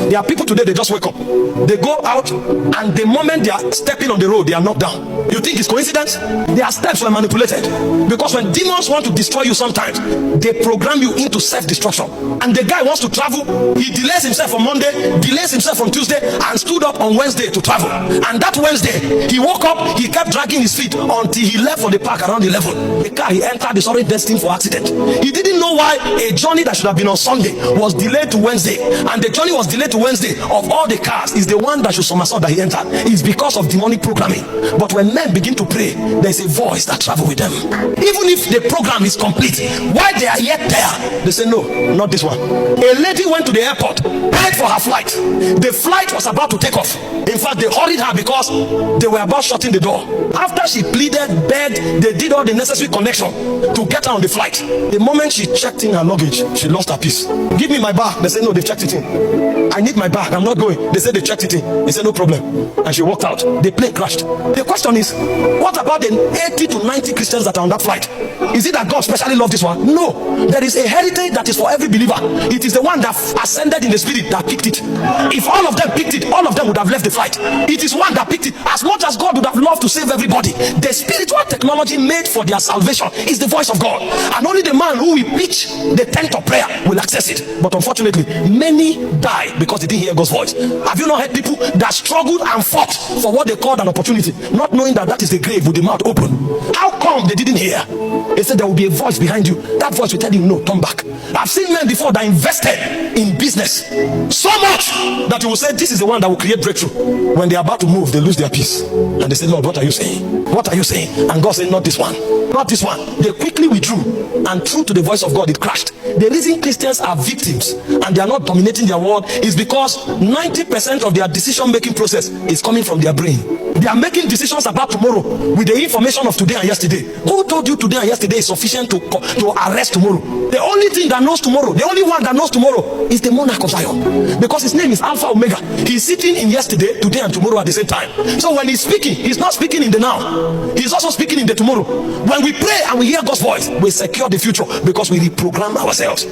There are people today, they just wake up, they go out, and the moment they are stepping on the road, they are knocked down. You think it's coincidence? Their steps were manipulated. Because when demons want to destroy you sometimes, they program you into self-destruction. And the guy wants to travel, he delays himself on Monday, delays himself on Tuesday, and stood up on Wednesday to travel. And that Wednesday, he woke up, he kept dragging his feet until he left for the park around 11. The car he entered is already destined for accident. He didn't know why a journey that should have been on Sunday was delayed to Wednesday. And the journey was delayed to Wednesday. Of all the cars, is the one that should somersault that he entered. It's because of demonic programming. But when men begin to pray, there's a voice that travels with them. Even if the program is complete, while they are yet there, they say, no, not this one. A lady went to the airport, paid for her flight. The flight was about to take off. In fact, they hurried her because they were about shutting the door. After she pleaded, begged, they did all the necessary connection to get her on the flight. The moment she checked in her luggage, she lost her peace. Give me my bag. They said, no, they've checked it in. I need my bag. I'm not going. They said they checked it in. They said, no problem. And she walked out. The plane crashed. The question is, what about the 80 to 90 Christians that are on that flight? Is it that God specially loved this one? No. There is a heritage that is for every believer. It is the one that ascended in the spirit that picked it. If all of them picked it, all of them would have left the flight. It is one that picked it. As much as God would have loved to save everybody, the spiritual technology made for their salvation is the voice of God. And only the man who will pitch the tent of prayer will access it. But unfortunately, many die because they didn't hear God's voice. Have you not heard people that struggled and fought for what they called an opportunity, not knowing that that is the grave with the mouth open? How come they didn't hear? They said there will be a voice behind you. That voice will tell you, no, turn back. I've seen men before that invested in business so much that you will say, this is the one that will create breakthrough. When they are about to move, they lose their peace. And they say, Lord, what are you saying? What are you saying? And God said, not this one. Not this one. They quickly withdrew, and true to the voice of God, it crashed. The reason Christians are victims and they are not dominating their world is because 90% of their decision-making process is coming from their brain. They are making decisions about tomorrow with the information of today and yesterday. Who told you today and yesterday is sufficient to arrest tomorrow? The only thing that knows tomorrow, the only one that knows tomorrow is the monarch of Zion, because his name is Alpha Omega. He's sitting in yesterday, today, and tomorrow at the same time. So when he's speaking, he's not speaking in the now, he's also speaking in the tomorrow. When we pray and we hear God's voice, we secure the future because we reprogram ourselves.